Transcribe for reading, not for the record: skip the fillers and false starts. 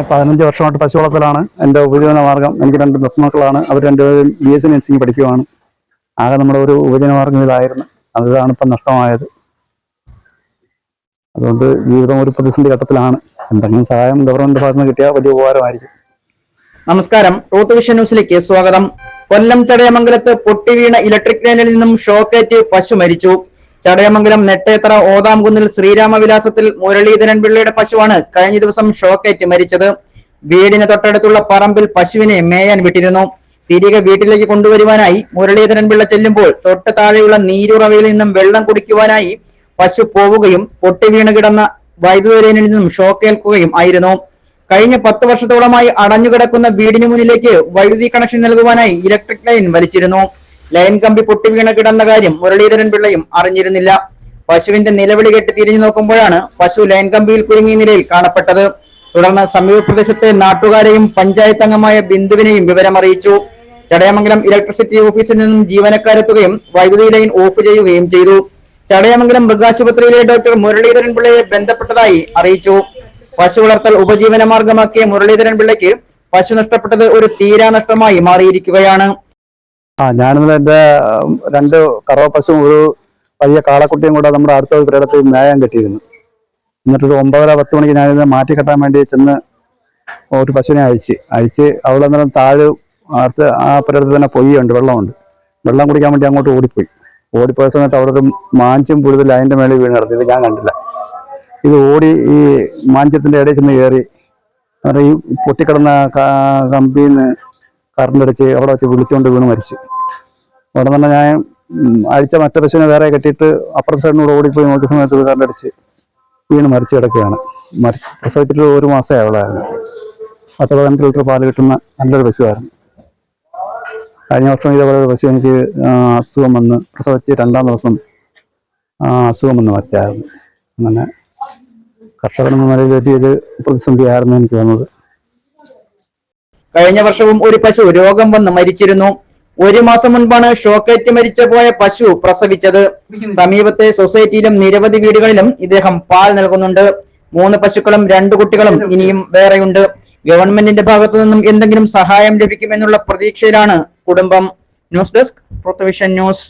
15 വർഷമായിട്ട് പശു വളർത്തലാണ് എൻ്റെ ഉപജീവന മാർഗം. എനിക്ക് 2 ദത്തുമക്കളാണ്. അവർ രണ്ടുപേരും BSc നഴ്സിംഗ് പഠിക്കുവാണ്. ആകെ നമ്മുടെ ഒരു ഉപജീവന മാർഗം ഇതായിരുന്നു. അതാണ് ഇപ്പം നഷ്ടമായത്. അതുകൊണ്ട് ജീവിതം ഒരു പ്രതിസന്ധി ഘട്ടത്തിലാണ്. എന്തെങ്കിലും സഹായം ഗവൺമെന്റ് ഭാഗത്ത് നിന്ന് കിട്ടിയാൽ വലിയ ഉപകാരമായിരിക്കും. നമസ്കാരം, ട്രൂത്ത് വിഷൻ ന്യൂസിലേക്ക് സ്വാഗതം. കൊല്ലം ചടയമംഗലത്ത് പൊട്ടിവീണ ഇലക്ട്രിക് ലൈനിൽ നിന്നും ഷോക്കേറ്റ് പശു മരിച്ചു. ചടയമംഗലം നെട്ടേത്തറ ഓതാംകുന്നിൽ ശ്രീരാമവിലാസത്തിൽ മുരളീധരൻ പിള്ളയുടെ പശുവാണ് കഴിഞ്ഞ ദിവസം ഷോക്കേറ്റ് മരിച്ചത്. വീടിന് തൊട്ടടുത്തുള്ള പറമ്പിൽ പശുവിനെ മേയാൻ വിട്ടിരുന്നു. തിരികെ വീട്ടിലേക്ക് കൊണ്ടുവരുവാനായി മുരളീധരൻ പിള്ള ചെല്ലുമ്പോൾ തൊട്ട് താഴെയുള്ള നീരുറവയിൽ നിന്നും വെള്ളം കുടിക്കുവാനായി പശു പോവുകയും പൊട്ടിവീണ് കിടന്ന വൈദ്യുത ലൈനിൽ നിന്നും ഷോക്കേൽക്കുകയും ആയിരുന്നു. കഴിഞ്ഞ 10 വർഷത്തോളമായി അടഞ്ഞുകിടക്കുന്ന വീടിന് മുന്നിലേക്ക് വൈദ്യുതി കണക്ഷൻ നൽകുവാനായി ഇലക്ട്രിക് ലൈൻ വലിച്ചിരുന്നു. ലൈൻ കമ്പി പൊട്ടിവീണ് കിടന്ന കാര്യം മുരളീധരൻ പിള്ളയും അറിഞ്ഞിരുന്നില്ല. പശുവിന്റെ നിലവിളി കേട്ട് തിരിഞ്ഞു നോക്കുമ്പോഴാണ് പശു ലൈൻ കമ്പിയിൽ കുരുങ്ങിയ നിലയിൽ കാണപ്പെട്ടത്. തുടർന്ന് സമീപ പ്രദേശത്തെ നാട്ടുകാരെയും പഞ്ചായത്ത് അംഗമായ ബിന്ദുവിനെയും വിവരമറിയിച്ചു. ചടയമംഗലം ഇലക്ട്രിസിറ്റി ഓഫീസിൽ നിന്നും ജീവനക്കാരെത്തുകയും വൈദ്യുതി ലൈൻ ഓഫ് ചെയ്യുകയും ചെയ്തു. ചടയമംഗലം മൃഗാശുപത്രിയിലെ ഡോക്ടർ മുരളീധരൻ പിള്ളയെ ബന്ധപ്പെട്ടതായി അറിയിച്ചു. പശു വളർത്തൽ ഉപജീവന മാർഗമാക്കിയ മുരളീധരൻ പിള്ളയ്ക്ക് പശു നഷ്ടപ്പെട്ടത് ഒരു തീരാ നഷ്ടമായി മാറിയിരിക്കുകയാണ്. ഞാനിന്ന് എൻ്റെ 2 കറവ പശുവും ഒരു വലിയ കാളക്കുട്ടിയും കൂടെ നമ്മുടെ അടുത്ത ഒരിടത്ത് മേയാൻ കെട്ടിയിരുന്നു. എന്നിട്ടൊരു 9:30-10 മണിക്ക് ഞാനിത് മാറ്റി കെട്ടാൻ വേണ്ടി ചെന്ന് ഒരു പശുവിനെ അഴിച്ച് അവിടെ നിന്ന് താഴെ അടുത്ത് ആ പുരടത്ത് തന്നെ പൊയ്യുണ്ട്, വെള്ളമുണ്ട്. വെള്ളം കുടിക്കാൻ വേണ്ടി അങ്ങോട്ട് ഓടിപ്പോയ സമയത്ത് അവിടെ ഒരു മാഞ്ചും പുഴുതിൽ അതിൻ്റെ മേളിൽ വീണ് കിടന്നു. ഇത് ഞാൻ കണ്ടില്ല. ഇത് ഓടി ഈ മാഞ്ചത്തിന്റെ ഇടയിൽ ചെന്ന് കയറി ഈ പൊട്ടിക്കിടന്ന കമ്പിയിൽ നിന്ന് കറണ്ട് അടിച്ച് അവിടെ വെച്ച് വിളിച്ചുകൊണ്ട് വീണ് മരിച്ചു. അവിടെ തന്നെ ഞാൻ അഴിച്ച മറ്റേ പശുവിനെ വേറെ കെട്ടിയിട്ട് അപ്പുറത്തെ സൈഡിനൂടെ ഓടിപ്പോയി നോക്കിയ സമയത്ത് കറണ്ട് അടിച്ച് വീണ് മരിച്ചു കിടക്കുകയാണ്. പ്രസവിച്ചിട്ട് 1 മാസമേ അവളായിരുന്നു. 10-15 ലിറ്റർ പാല് കിട്ടുന്ന നല്ലൊരു പശുവായിരുന്നു. കഴിഞ്ഞ വർഷം ഇതേപോലെ ഒരു പശു എനിക്ക് അസുഖം വന്ന് പ്രസവിച്ച് 2-ാം ദിവസം അസുഖം വന്ന് മരിച്ചായിരുന്നു. അങ്ങനെ കർഷകനെന്ന നിലയിൽ വലിയൊരു പ്രതിസന്ധിയായിരുന്നു എനിക്ക് തോന്നുന്നത്. കഴിഞ്ഞ വർഷവും ഒരു പശു രോഗം വന്ന് മരിച്ചിരുന്നു. 1 മാസം മുൻപാണ് ഷോക്കേറ്റ് മരിച്ചു പോയ പശു പ്രസവിച്ചത്. സമീപത്തെ സൊസൈറ്റിയിലും നിരവധി വീടുകളിലും ഇദ്ദേഹം പാൽ നൽകുന്നുണ്ട്. 3 പശുക്കളും 2 കുട്ടികളും ഇനിയും വേറെയുണ്ട്. ഗവൺമെന്റിന്റെ ഭാഗത്തു നിന്നും എന്തെങ്കിലും സഹായം ലഭിക്കുമെന്നുള്ള പ്രതീക്ഷയിലാണ് കുടുംബം. News desk, truth vision news.